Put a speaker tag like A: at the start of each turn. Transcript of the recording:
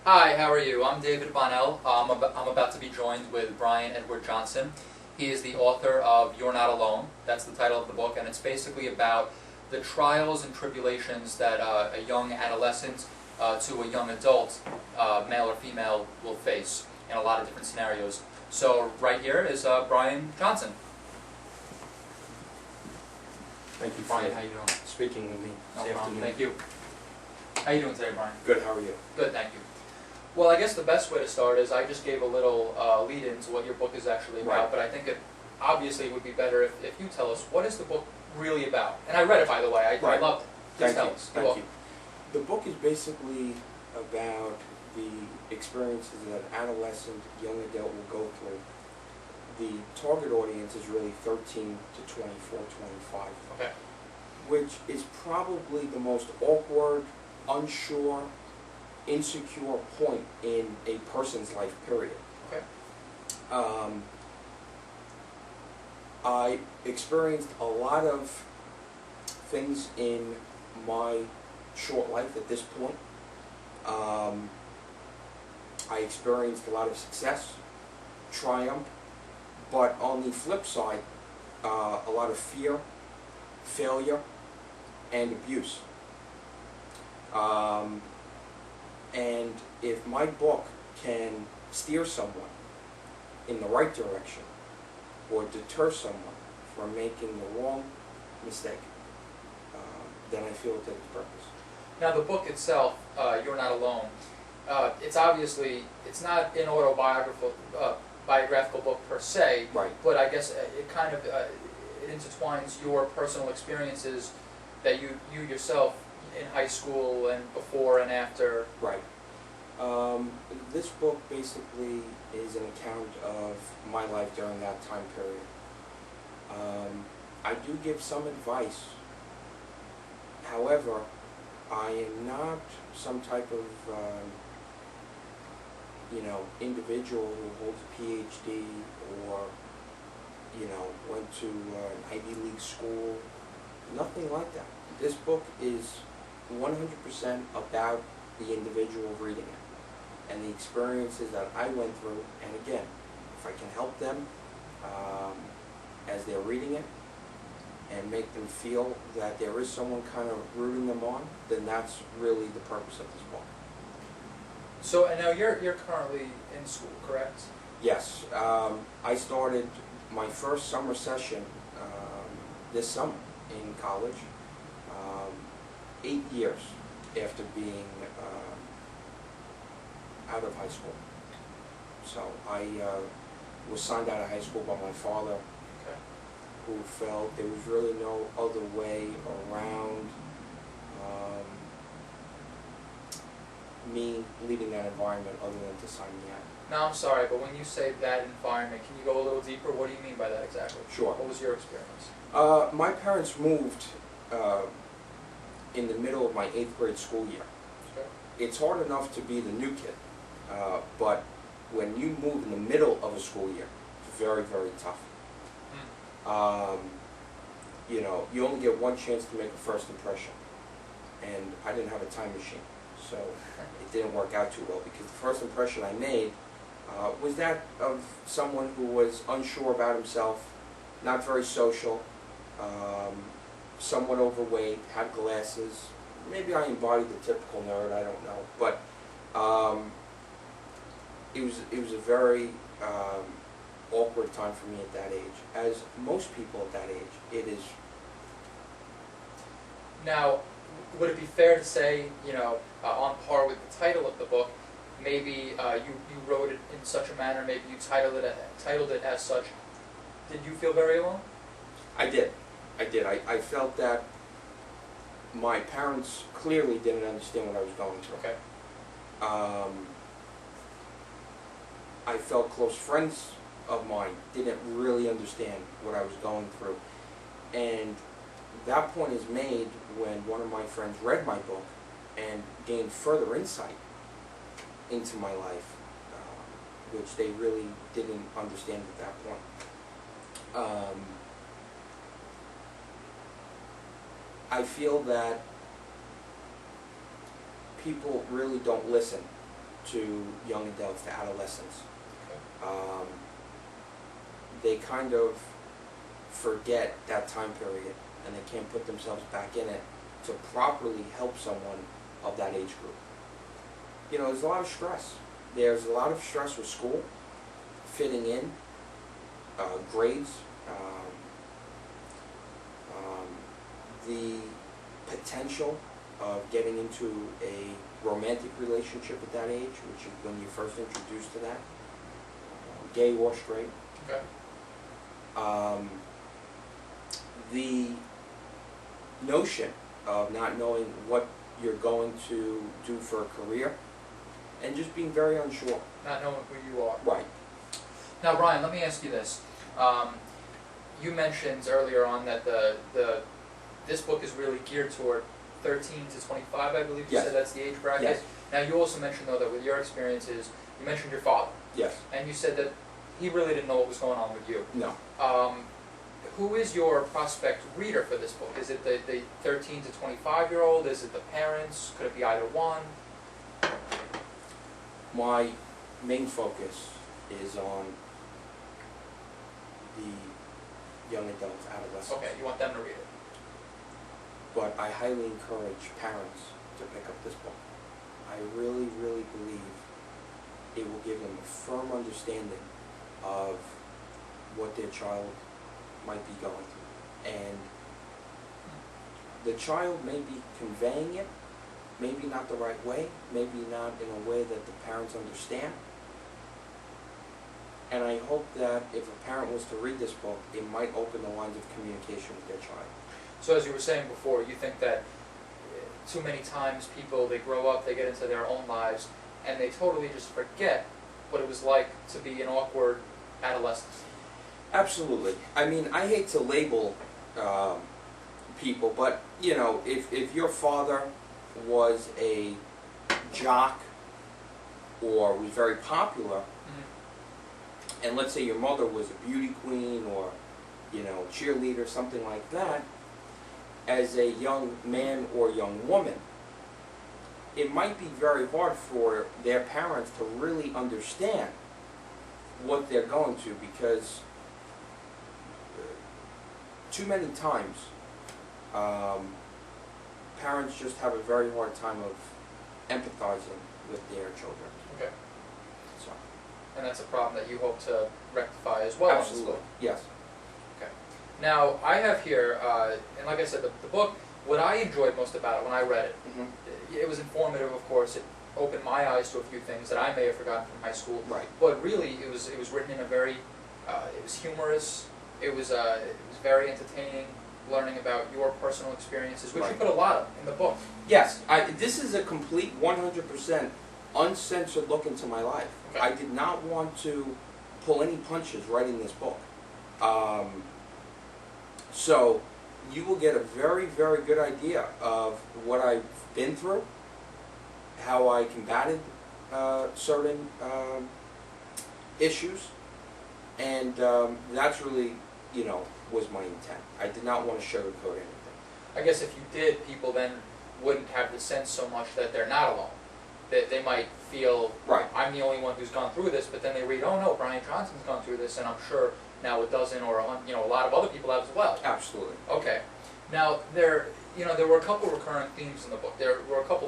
A: Hi, how are you? I'm David Bonnell. I'm about to be joined with Brian Edward Johnson. He is the author of You're Not Alone. That's the title of the book, and it's basically about the trials and tribulations that a young adolescent to a young adult, male or female, will face in a lot of different scenarios. So right here is Brian Johnson.
B: Thank you,
A: Brian, how you doing?
B: speaking with me
A: No
B: this
A: problem.
B: afternoon.
A: Thank you. How you doing today, Brian?
B: Good, how are you?
A: Good, thank you. Well, I guess the best way to start is I just gave a little lead into what your book is actually about,
B: Right.
A: but I think it obviously would be better if you tell us, what is the book really about? And I read it, by the way. I
B: Right.
A: loved it. Please
B: Thank
A: tell
B: you.
A: us. You're
B: Thank you.
A: welcome.
B: The book is basically about the experiences that an adolescent, young adult will go through. The target audience is really 13 to 24, 25,
A: Okay.
B: which is probably the most awkward, unsure, insecure point in a person's life, period.
A: Okay.
B: I experienced a lot of things in my short life at this point. I experienced a lot of success, triumph, but on the flip side, a lot of fear, failure, and abuse. And if my book can steer someone in the right direction or deter someone from making the wrong mistake, then I feel it did its purpose.
A: Now, the book itself, You're Not Alone, it's not an biographical book per se,
B: Right.
A: but I guess it kind of it intertwines your personal experiences that you yourself in high school and before and after.
B: Right. This book basically is an account of my life during that time period. I do give some advice. However, I am not some type of individual who holds a PhD or went to an Ivy League school. Nothing like that. This book is 100% about the individual reading it and the experiences that I went through. And again, if I can help them as they're reading it and make them feel that there is someone kind of rooting them on, then that's really the purpose of this book.
A: So, and now you're currently in school, correct?
B: Yes, I started my first summer session this summer in college, 8 years after being out of high school. So I was signed out of high school by my father,
A: Okay.
B: who felt there was really no other way around me leaving that environment other than to sign me out.
A: Now, I'm sorry, but when you say that environment, can you go a little deeper? What do you mean by that exactly?
B: Sure.
A: What was your experience?
B: My parents moved in the middle of my 8th grade school year.
A: Okay.
B: It's hard enough to be the new kid, but when you move in the middle of a school year, it's very, very tough. You only get one chance to make a first impression, and I didn't have a time machine, so it didn't work out too well, because the first impression I made was that of someone who was unsure about himself, not very social, somewhat overweight, had glasses. Maybe I embodied the typical nerd, I don't know, but it was a very awkward time for me at that age. As most people at that age, it is.
A: Now, would it be fair to say, on par with the title of the book, maybe you wrote it in such a manner, maybe you titled it as such. Did you feel very alone?
B: I did. I felt that my parents clearly didn't understand what I was going through.
A: Okay.
B: I felt close friends of mine didn't really understand what I was going through. And that point is made when one of my friends read my book and gained further insight into my life, which they really didn't understand at that point. I feel that people really don't listen to young adults, to adolescents.
A: Okay.
B: They kind of forget that time period, and they can't put themselves back in it to properly help someone of that age group. You know, there's a lot of stress. There's a lot of stress with school, fitting in, grades, the potential of getting into a romantic relationship at that age, which is when you're first introduced to that, gay or straight.
A: Okay.
B: The notion of not knowing what you're going to do for a career, and just being very unsure.
A: Not knowing who you are.
B: Right.
A: Now, Brian, let me ask you this. You mentioned earlier on that this book is really geared toward 13 to 25, I believe you
B: Yes.
A: said that's the age bracket.
B: Yes.
A: Now, you also mentioned, though, that with your experiences, you mentioned your father,
B: Yes.
A: and you said that he really didn't know what was going on with you.
B: No.
A: Who is your prospect reader for this book? Is it the 13 to 25-year-old? Is it the parents? Could it be either one?
B: My main focus is on the young adults, adolescents.
A: Okay, you want them to read it.
B: But I highly encourage parents to pick up this book. I really, really believe it will give them a firm understanding of what their child might be going through. And the child may be conveying it, maybe not the right way, maybe not in a way that the parents understand. And I hope that if a parent was to read this book, it might open the lines of communication with their child.
A: So as you were saying before, you think that too many times people, they grow up, they get into their own lives, and they totally just forget what it was like to be an awkward adolescent.
B: Absolutely. I mean, I hate to label people, but, you know, if your father was a jock or was very popular, and let's say your mother was a beauty queen or, you know, cheerleader, something like that, as a young man or young woman, it might be very hard for their parents to really understand what they're going to, because too many times parents just have a very hard time of empathizing with their children.
A: Okay.
B: So,
A: And that's a problem that you hope to rectify as well.
B: absolutely, yes.
A: Okay. Now, I have here, and like I said, the book, what I enjoyed most about it when I read it, it was informative, of course. It opened my eyes to a few things that I may have forgotten from high school.
B: Right.
A: But really, it was written in a very, it was humorous. It was very entertaining, learning about your personal experiences, which you
B: Right.
A: put a lot of in the book.
B: Yes, this is a complete 100% uncensored look into my life.
A: Okay.
B: I did not want to pull any punches writing this book. So you will get a very, very good idea of what I've been through, how I combated certain issues, and that's really, you know, was my intent. I did not want to sugarcoat anything.
A: I guess if you did, people then wouldn't have the sense so much that they're not alone. They might feel,
B: Right.
A: I'm the only one who's gone through this, but then they read, oh no, Brian Johnson's gone through this, and I'm sure now a dozen or a lot of other people have as well.
B: Absolutely.
A: Okay. Now there were a couple recurrent themes in the book. There were a couple